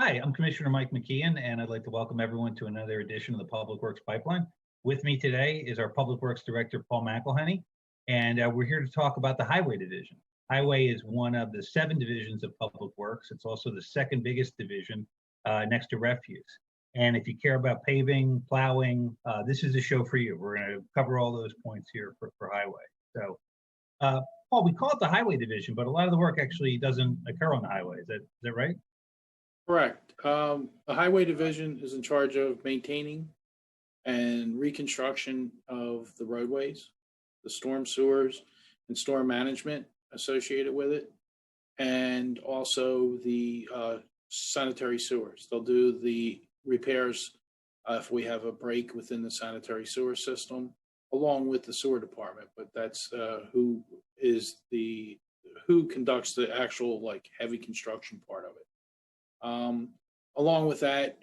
Hi, I'm Commissioner Mike McKeon, and I'd like to welcome everyone to another edition of the Public Works Pipeline. With me today is our Public Works Director, Paul McElhenney, and we're here to talk about the Highway Division. Highway is one of the 7 divisions of Public Works. It's also the second biggest division next to refuse. And if you care about paving, plowing, this is a show for you. We're going to cover all those points here for Highway. So, Paul, we call it the Highway Division, but a lot of the work actually doesn't occur on the highway. Is that right? Correct. The Highway Division is in charge of maintaining and reconstruction of the roadways, the storm sewers, and storm management associated with it, and also the sanitary sewers. They'll do the repairs if we have a break within the sanitary sewer system, along with the sewer department. But that's who conducts the actual heavy construction part of it. Along with that,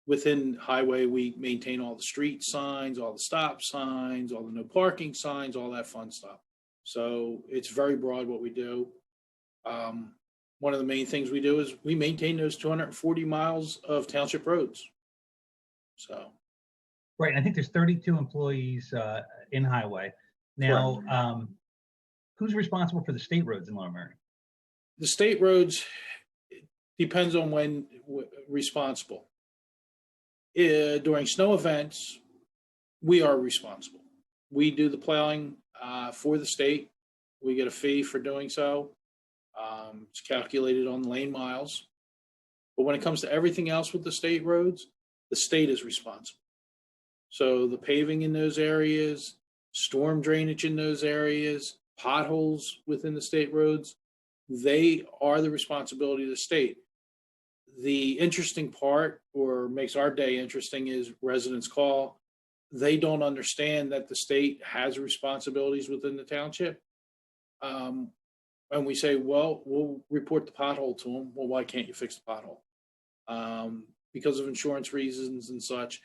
within Highway, we maintain all the street signs, all the stop signs, all the no parking signs, all that fun stuff. So it's very broad what we do. One of the main things we do is we maintain those 240 miles of township roads. So. Right, and I think there's 32 employees in Highway. Now, who's responsible for the state roads in Lower Merion? The state roads depends on when responsible. During snow events, we are responsible. We do the plowing for the state. We get a fee for doing so. It's calculated on lane miles. But when it comes to everything else with the state roads, the state is responsible. So the paving in those areas, storm drainage in those areas, potholes within the state roads, they are the responsibility of the state. The interesting part, or makes our day interesting, is residents call. They don't understand that the state has responsibilities within the township. And we say, well, we'll report the pothole to them. Well, why can't you fix the pothole? Because of insurance reasons and such,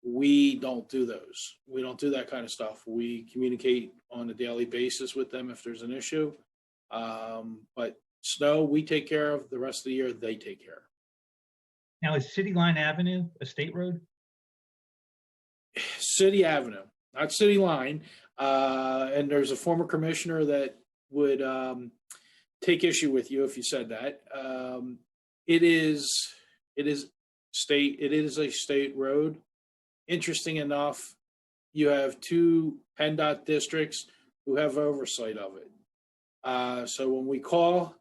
we don't do those. We don't do that kind of stuff. We communicate on a daily basis with them if there's an issue. But snow, we take care of. The rest of the year, they take care of. Now, is City Line Avenue a state road? City Avenue, not City Line. And there's a former commissioner that would take issue with you if you said that. It is state. It is a state road. Interesting enough, you have 2 PennDOT districts who have oversight of it. So when we call,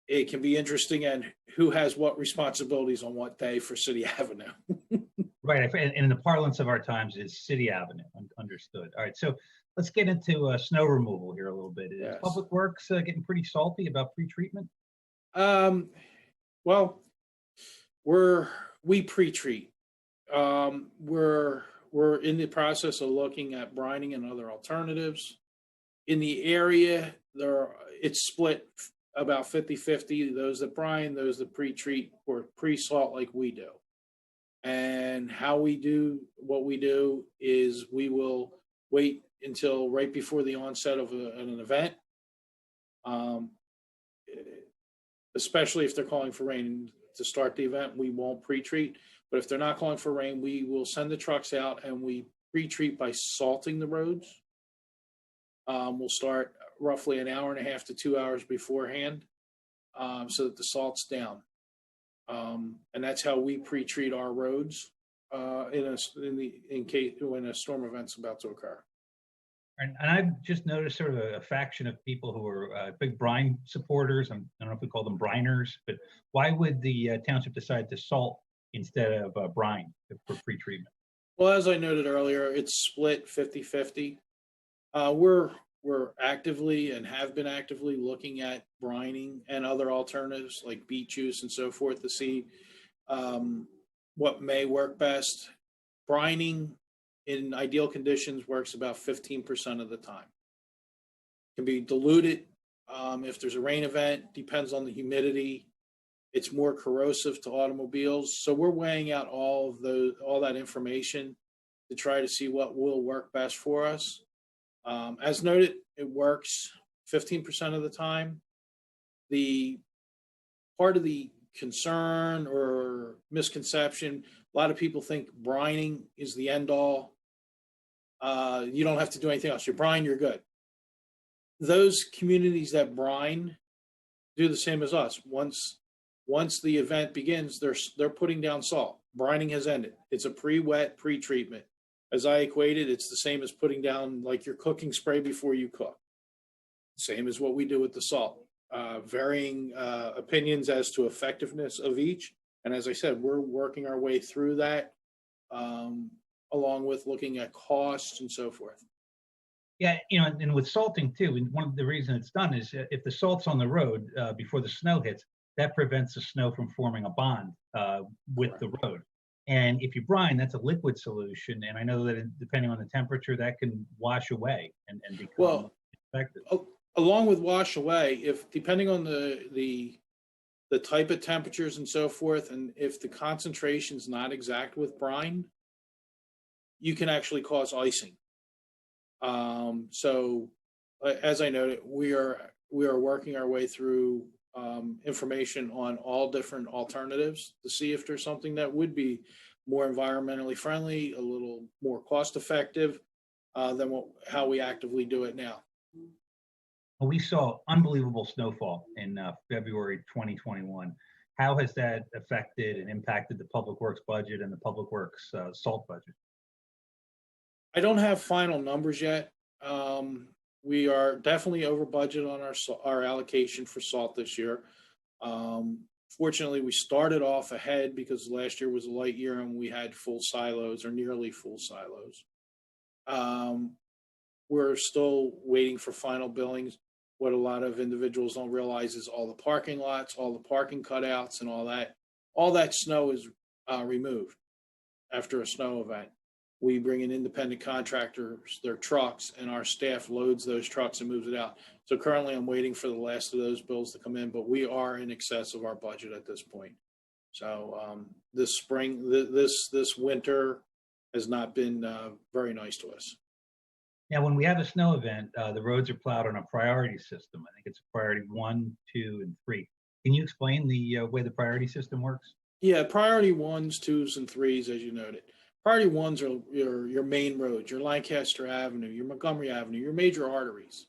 it can be interesting and who has what responsibilities on what day for City Avenue. Right, and in the parlance of our times, it's City Avenue. Understood. All right, so let's get into snow removal here a little bit. Is Public Works getting pretty salty about pre-treatment? Well, we pre-treat. We're in the process of looking at brining and other alternatives. In the area, it's split about 50-50, those that brine, those that pre-treat or pre-salt like we do. And how we do what we do is we will wait until right before the onset of an event, especially if they're calling for rain to start the event. We won't pre-treat, but if they're not calling for rain, we will send the trucks out and we pre-treat by salting the roads. We'll start roughly an hour and a half to 2 hours beforehand, so that the salt's down. And that's how we pre-treat our roads in case when a storm event's about to occur. And I've just noticed sort of a faction of people who are big brine supporters. I don't know if we call them briners, but why would the township decide to salt instead of brine for pre-treatment? Well, as I noted earlier, it's split 50-50. We're actively and have been actively looking at brining and other alternatives like beet juice and so forth to see what may work best. Brining in ideal conditions works about 15% of the time. It can be diluted if there's a rain event, depends on the humidity. It's more corrosive to automobiles. So we're weighing out all that information to try to see what will work best for us. As noted, it works 15% of the time. The part of the concern or misconception. A lot of people think brining is the end all. You don't have to do anything else. You brine, you're good. Those communities that brine do the same as us. Once the event begins, they're putting down salt. Brining has ended. It's a pre-wet, pre-treatment. As I equated, it's the same as putting down like your cooking spray before you cook. Same as what we do with the salt. Varying opinions as to effectiveness of each. And as I said, we're working our way through that, along with looking at costs and so forth. Yeah, and with salting too, and one of the reasons it's done is if the salt's on the road before the snow hits, that prevents the snow from forming a bond with Correct. the road. And if you brine, that's a liquid solution, and I know that depending on the temperature, that can wash away and become Well, effective. along with wash away, if depending on the type of temperatures and so forth, and if the concentration's not exact with brine, you can actually cause icing. So as I noted, we are working our way through information on all different alternatives to see if there's something that would be more environmentally friendly, a little more cost effective than how we actively do it now. Well, we saw unbelievable snowfall in February 2021. How has that affected and impacted the Public Works budget and the Public Works salt budget? I don't have final numbers yet. We are definitely over budget on our allocation for salt this year. Fortunately, we started off ahead because last year was a light year and we had full silos or nearly full silos. We're still waiting for final billings. What a lot of individuals don't realize is all the parking lots, all the parking cutouts and all that snow is removed after a snow event. We bring in independent contractors, their trucks, and our staff loads those trucks and moves it out. So currently I'm waiting for the last of those bills to come in, but we are in excess of our budget at this point. So this spring, this winter has not been very nice to us. Now, when we have a snow event, the roads are plowed on a priority system. I think it's priority 1, 2, and 3. Can you explain the way the priority system works? Yeah, priority 1s, 2s, and 3s, as you noted. Priority 1s are your main roads, your Lancaster Avenue, your Montgomery Avenue, your major arteries.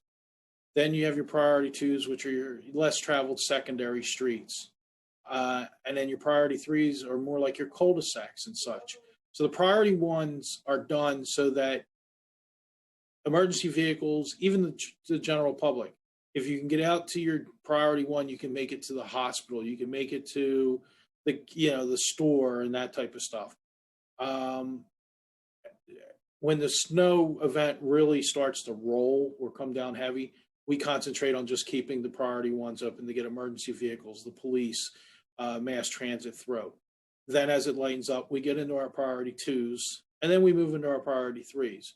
Then you have your priority 2s, which are your less traveled secondary streets. And then your priority 3s are more like your cul-de-sacs and such. So the priority 1s are done so that emergency vehicles, even the general public, if you can get out to your priority 1, you can make it to the hospital, you can make it to the store and that type of stuff. When the snow event really starts to roll or come down heavy, we concentrate on just keeping the priority 1s open to get emergency vehicles, the police, mass transit through. Then as it lightens up, we get into our priority 2s, and then we move into our priority 3s.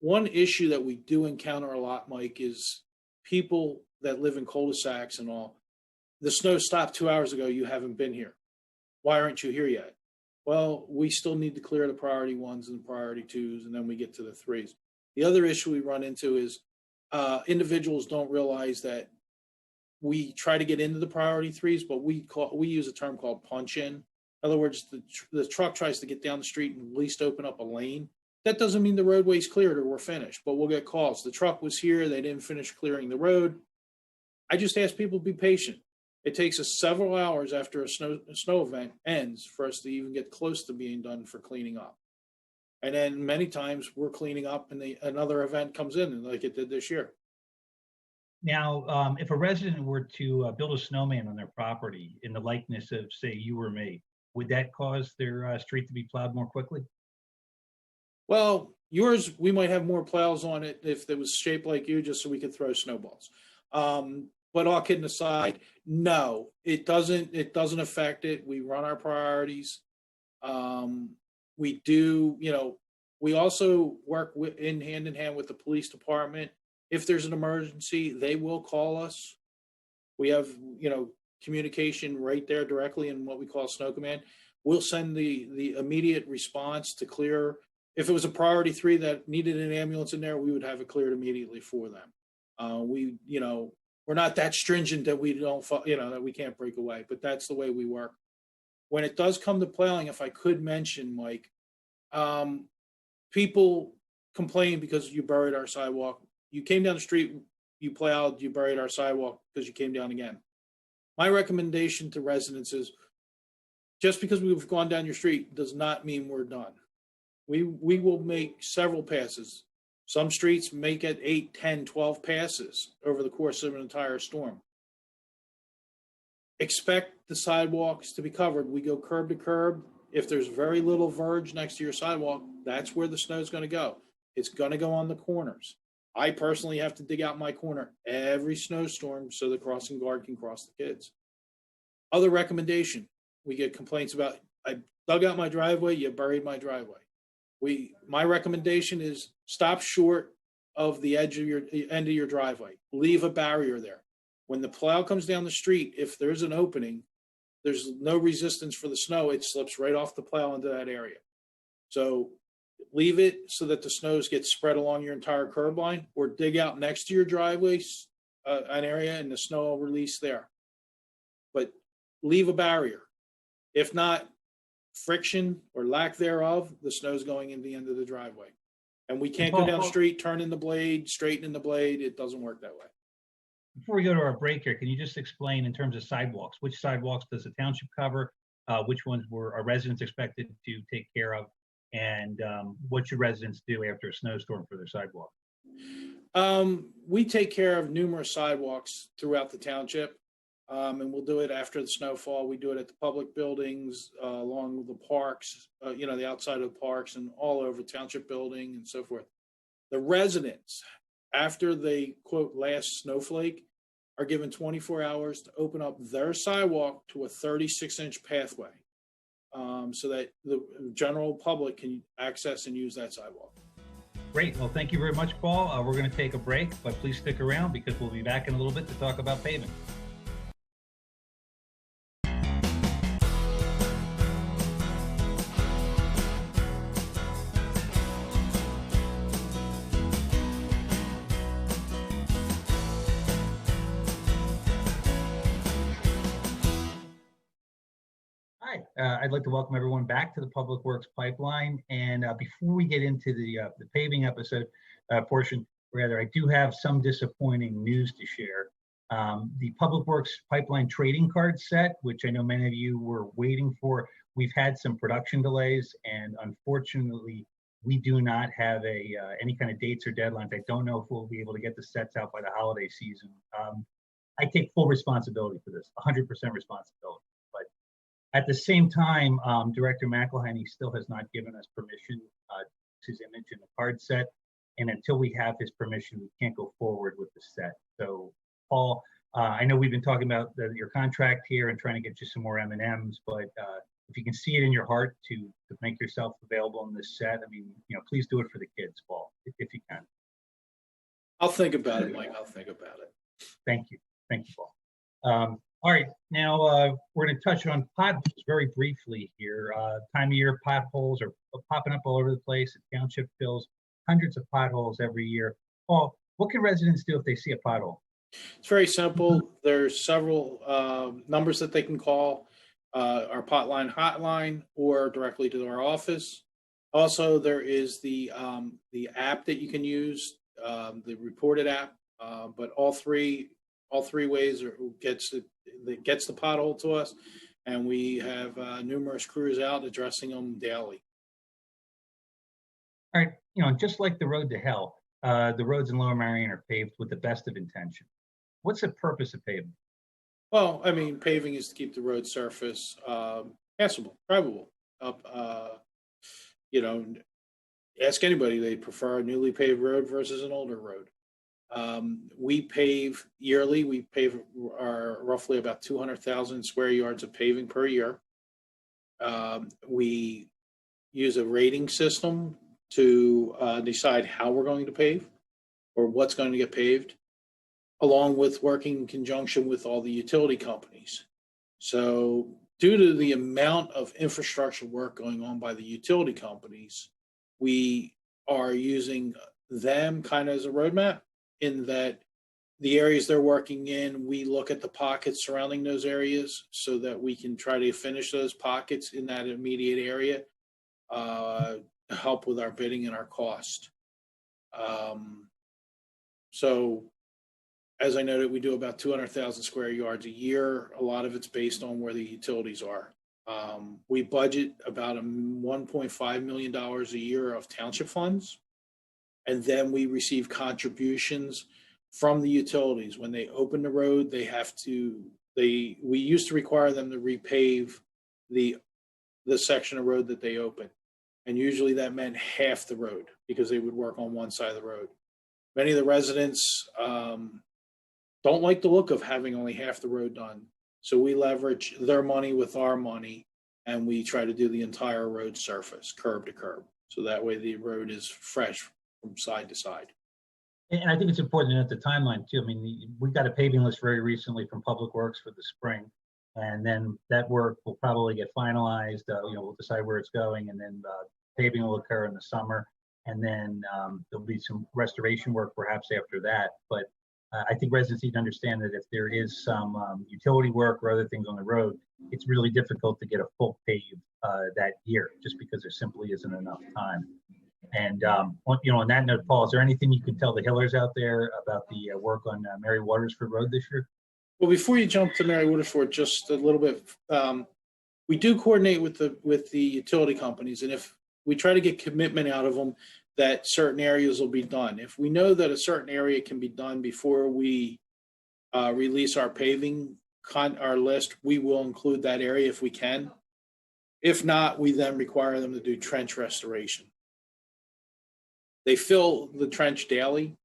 One issue that we do encounter a lot, Mike, is people that live in cul-de-sacs and all. The snow stopped 2 hours ago. You haven't been here. Why aren't you here yet? Well, we still need to clear the priority 1s and the priority 2s, and then we get to the 3s. The other issue we run into is individuals don't realize that we try to get into the priority 3s, but we use a term called punch in. In other words, the truck tries to get down the street and at least open up a lane. That doesn't mean the roadway's cleared or we're finished, but we'll get calls. The truck was here, they didn't finish clearing the road. I just ask people to be patient. It takes us several hours after a snow event ends for us to even get close to being done for cleaning up. And then many times we're cleaning up and another event comes in like it did this year. Now, if a resident were to build a snowman on their property in the likeness of, say, you or me, would that cause their street to be plowed more quickly? Well, yours, we might have more plows on it if it was shaped like you, just so we could throw snowballs. But all kidding aside, no, it doesn't affect it. We run our priorities. We do, we also work hand in hand with the police department. If there's an emergency, they will call us. We have, communication right there directly in what we call Snow Command. We'll send the immediate response to clear. If it was a priority 3 that needed an ambulance in there, we would have it cleared immediately for them. we're not that stringent that we don't, that we can't break away, but that's the way we work. When it does come to plowing, if I could mention, Mike, people complain because you buried our sidewalk. You came down the street, you plowed, you buried our sidewalk because you came down again. My recommendation to residents is, just because we've gone down your street does not mean we're done. We will make several passes. Some streets make it 8, 10, 12 passes over the course of an entire storm. Expect the sidewalks to be covered. We go curb to curb. If there's very little verge next to your sidewalk, that's where the snow is going to go. It's going to go on the corners. I personally have to dig out my corner every snowstorm so the crossing guard can cross the kids. Other recommendation, we get complaints about, I dug out my driveway, you buried my driveway. My recommendation is stop short of the end of your driveway. Leave a barrier there. When the plow comes down the street, if there's an opening, there's no resistance for the snow. It slips right off the plow into that area. So leave it so that the snows get spread along your entire curb line, or dig out next to your driveway an area and the snow will release there. But leave a barrier. If not, friction or lack thereof, the snow's going in the end of the driveway. And we can't go down the street, turn in the blade, straighten in the blade. It doesn't work that way. Before we go to our break here, can you just explain in terms of sidewalks, which sidewalks does the township cover? Which ones were our residents expected to take care of? And what should residents do after a snowstorm for their sidewalk? We take care of numerous sidewalks throughout the township, and we'll do it after the snowfall. We do it at the public buildings, along the parks, the outside of the parks, and all over township building and so forth. The residents, after they quote last snowflake, are given 24 hours to open up their sidewalk to a 36-inch pathway, so that the general public can access and use that sidewalk. Great. Well, thank you very much, Paul. We're going to take a break, but please stick around because we'll be back in a little bit to talk about paving. I'd like to welcome everyone back to the Public Works Pipeline. And before we get into the paving episode portion, rather, I do have some disappointing news to share. The Public Works Pipeline trading card set, which I know many of you were waiting for, we've had some production delays, and unfortunately, we do not have any kind of dates or deadlines. I don't know if we'll be able to get the sets out by the holiday season. I take full responsibility for this, 100% responsibility. At the same time, Director McElhenney still has not given us permission to his image in the card set. And until we have his permission, we can't go forward with the set. So, Paul, I know we've been talking about your contract here and trying to get you some more M&Ms, but if you can see it in your heart to make yourself available in this set, I mean, please do it for the kids, Paul, if you can. I'll think about it, Mike. I'll think about it. Thank you. Thank you, Paul. All right, now we're going to touch on potholes very briefly here. Time of year, potholes are popping up all over the place. The township fills hundreds of potholes every year. Paul, what can residents do if they see a pothole? It's very simple. There's several numbers that they can call, our potline hotline, or directly to our office. Also, there is the app that you can use, the reported app, but all three ways gets the pothole to us, and we have numerous crews out addressing them daily. All right, just like the road to hell, the roads in Lower Merion are paved with the best of intention. What's the purpose of paving? Well, I mean, paving is to keep the road surface passable, drivable. Ask anybody, they prefer a newly paved road versus an older road. We pave yearly. We pave roughly about 200,000 square yards of paving per year. We use a rating system to decide how we're going to pave or what's going to get paved, along with working in conjunction with all the utility companies. So due to the amount of infrastructure work going on by the utility companies, we are using them kind of as a roadmap, in that the areas they're working in, we look at the pockets surrounding those areas so that we can try to finish those pockets in that immediate area, help with our bidding and our cost. So as I noted, we do about 200,000 square yards a year. A lot of it's based on where the utilities are. We budget about $1.5 million a year of township funds. And then we receive contributions from the utilities. When they open the road, we used to require them to repave the section of road that they open. And usually that meant half the road because they would work on one side of the road. Many of the residents don't like the look of having only half the road done. So we leverage their money with our money, and we try to do the entire road surface, curb to curb. So that way the road is fresh from side to side. And I think it's important to note the timeline too. I mean, we got a paving list very recently from PublicWorks for the spring, and then that work will probably get finalized. We'll decide where it's going, and then paving will occur in the summer, and then there'll be some restoration work perhaps after that. But I think residents need to understand that if there is some utility work or other things on the road, it's really difficult to get a full pave that year, just because there simply isn't enough time. And on that note, Paul, is there anything you can tell the Hillers out there about the work on Mary Watersford Road this year? Well, before you jump to Mary Watersford, just a little bit, we do coordinate with the utility companies, and if we try to get commitment out of them that certain areas will be done. If we know that a certain area can be done before we release our paving our list, we will include that area if we can. If not, we then require them to do trench restoration. They fill the trench daily,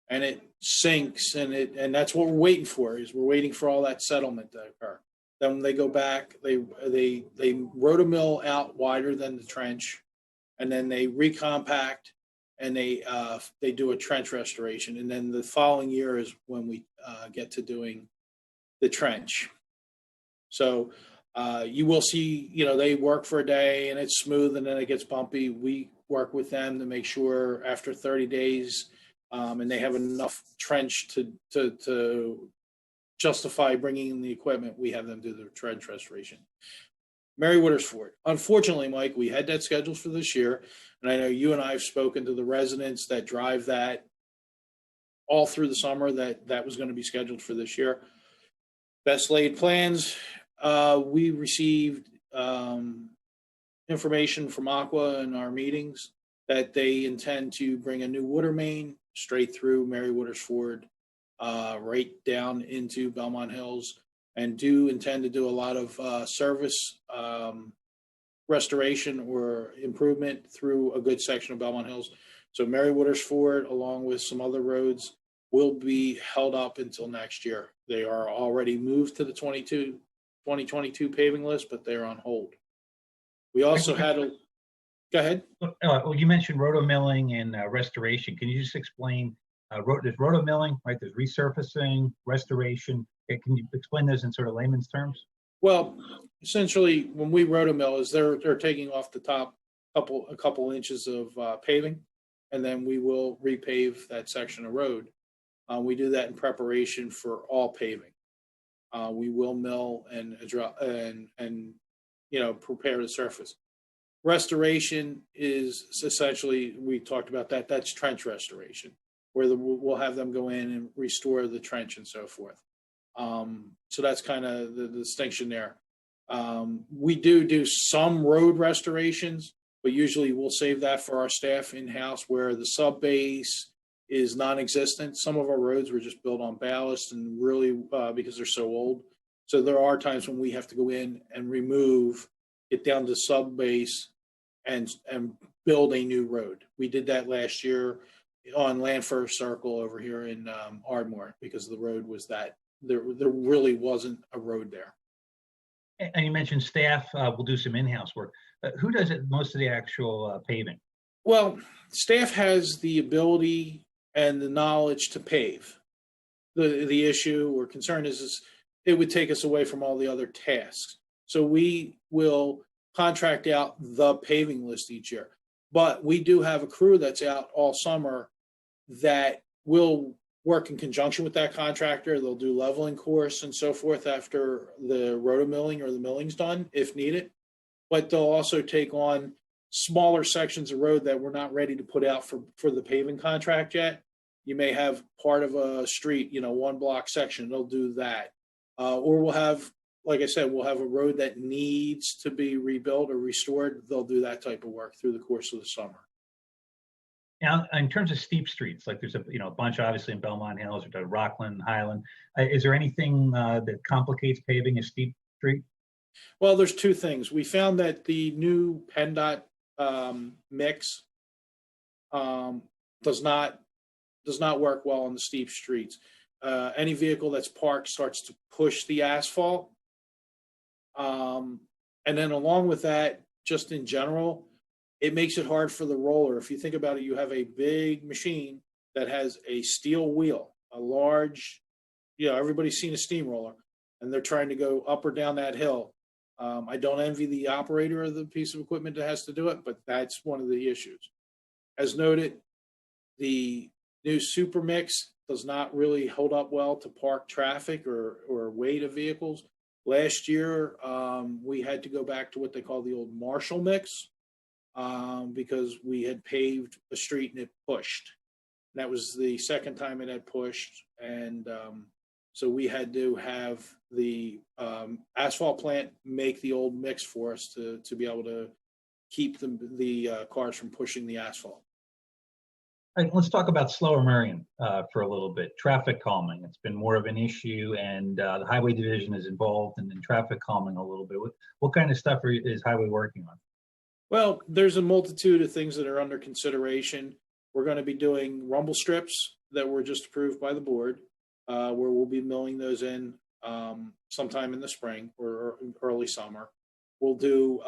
and it sinks, and that's what we're waiting for. We're waiting for all that settlement to occur. Then they go back, they rotomill out wider than the trench, and then they recompact, and they do a trench restoration. And then the following year is when we get to doing the trench. So you will see, they work for a day and it's smooth, and then it gets bumpy. We work with them to make sure after 30 days, and they have enough trench to justify bringing in the equipment, we have them do the trench restoration. Mary Watersford. Unfortunately, Mike, we had that scheduled for this year, and I know you and I have spoken to the residents that drive that all through the summer that was going to be scheduled for this year. Best laid plans. We received information from Aqua in our meetings that they intend to bring a new water main straight through Mary Watersford, right down into Belmont Hills, and do intend to do a lot of service restoration or improvement through a good section of Belmont Hills. So Mary Watersford, along with some other roads, will be held up until next year. They are already moved to the 2022 paving list, but they're on hold. We also had a, go ahead. Well, you mentioned rotomilling and restoration. Can you just explain, there's rotomilling, right? There's resurfacing, restoration. Can you explain those in sort of layman's terms? Well, essentially, when we rotomill, is they're taking off the top a couple inches of paving, and then we will repave that section of road. We do that in preparation for all paving. We will mill and prepare the surface. Restoration is essentially, we talked about that. That's trench restoration, where we'll have them go in and restore the trench and so forth. So that's kind of the distinction there. We do some road restorations, but usually we'll save that for our staff in-house, where the sub base is non-existent. Some of our roads were just built on ballast, and really because they're so old. So there are times when we have to go in and remove it down to sub base and build a new road. We did that last year on Landfirst Circle over here in Ardmore, because the road was that there really wasn't a road there. And you mentioned staff will do some in-house work. Who does it most of the actual paving? Well, staff has the ability and the knowledge to pave. The issue or concern is it would take us away from all the other tasks. So we will contract out the paving list each year. But we do have a crew that's out all summer that will work in conjunction with that contractor. They'll do leveling course and so forth after the rotomilling or the milling's done, if needed. But they'll also take on smaller sections of road that we're not ready to put out for the paving contract yet. You may have part of a street, one block section, they'll do that. Or we'll have, like I said, we'll have a road that needs to be rebuilt or restored. They'll do that type of work through the course of the summer. Now, in terms of steep streets, like there's a bunch obviously in Belmont Hills or Rockland, Highland. Is there anything that complicates paving a steep street? Well, there's two things. We found that the new PennDOT mix does not work well on the steep streets. Any vehicle that's parked starts to push the asphalt. And then along with that, just in general, it makes it hard for the roller. If you think about it, you have a big machine that has a steel wheel, a large, everybody's seen a steamroller, and they're trying to go up or down that hill. I don't envy the operator of the piece of equipment that has to do it, but that's one of the issues. As noted, the new Super Mix does not really hold up well to park traffic or weight of vehicles. Last year, we had to go back to what they call the old Marshall Mix because we had paved a street and it pushed. And that was the second time it had pushed. And so we had to have the asphalt plant make the old mix for us to be able to keep the cars from pushing the asphalt. All right, let's talk about slower Merion for a little bit. Traffic calming, it's been more of an issue, and the Highway Division is involved in traffic calming a little bit. What kind of stuff is Highway working on? Well, there's a multitude of things that are under consideration. We're going to be doing rumble strips that were just approved by the board, where we'll be milling those in sometime in the spring or early summer. We'll do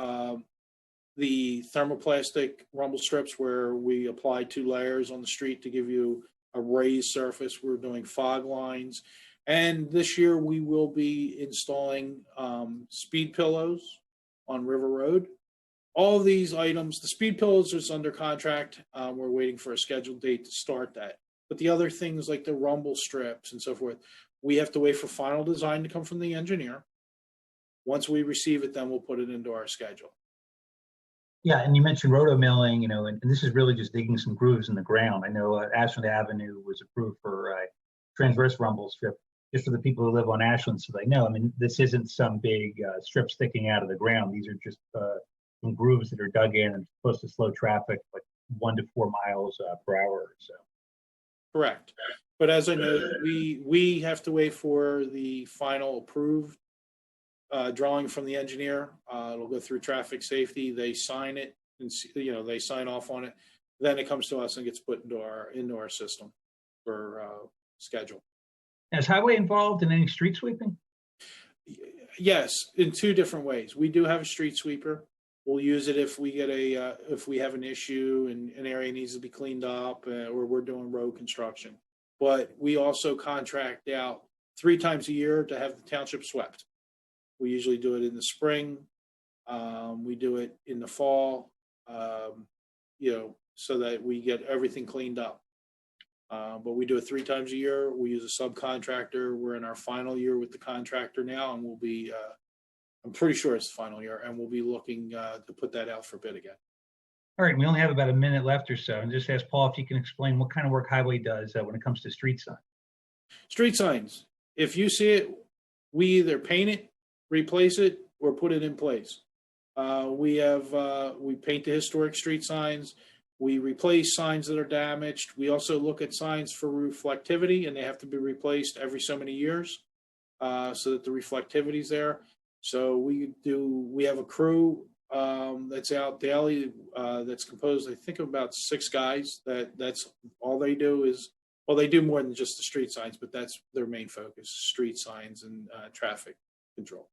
the thermoplastic rumble strips where we apply 2 layers on the street to give you a raised surface. We're doing fog lines. And this year we will be installing speed pillows on River Road. All of these items, the speed pillows is under contract. We're waiting for a scheduled date to start that. But the other things like the rumble strips and so forth, we have to wait for final design to come from the engineer. Once we receive it, then we'll put it into our schedule. Yeah, and you mentioned rotomilling, and this is really just digging some grooves in the ground. I know Ashland Avenue was approved for a transverse rumble strip, just for the people who live on Ashland, so they know. I mean, this isn't some big strip sticking out of the ground. These are just some grooves that are dug in and supposed to slow traffic like 1 to 4 miles per hour or so. Correct. But as I know, we have to wait for the final approved drawing from the engineer. It'll go through traffic safety. They sign it, and they sign off on it. Then it comes to us and gets put into our system for schedule. Is Highway involved in any street sweeping? Yes, in 2 different ways. We do have a street sweeper. We'll use it if we get if we have an issue and an area needs to be cleaned up, or we're doing road construction. But we also contract out 3 times a year to have the township swept. We usually do it in the spring. We do it in the fall, so that we get everything cleaned up. But we do it 3 times a year. We use a subcontractor. We're in our final year with the contractor now, and we'll be, I'm pretty sure it's the final year, and we'll be looking to put that out for bid again. All right, we only have about a minute left or so, and just ask Paul if you can explain what kind of work Highway does when it comes to street signs. Street signs. If you see it, we either paint it, replace it, or put it in place. We paint the historic street signs. We replace signs that are damaged. We also look at signs for reflectivity, and they have to be replaced every so many years so that the reflectivity is there. So we have a crew that's out daily that's composed, I think, of about 6 guys. That's all they do is, well, they do more than just the street signs, but that's their main focus: street signs and traffic control.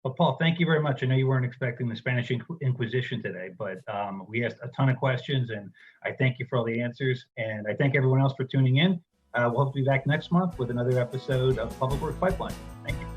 Well, Paul, thank you very much. I know you weren't expecting the Spanish Inquisition today, but we asked a ton of questions, and I thank you for all the answers. And I thank everyone else for tuning in. We'll hope to be back next month with another episode of Public Works Pipeline. Thank you.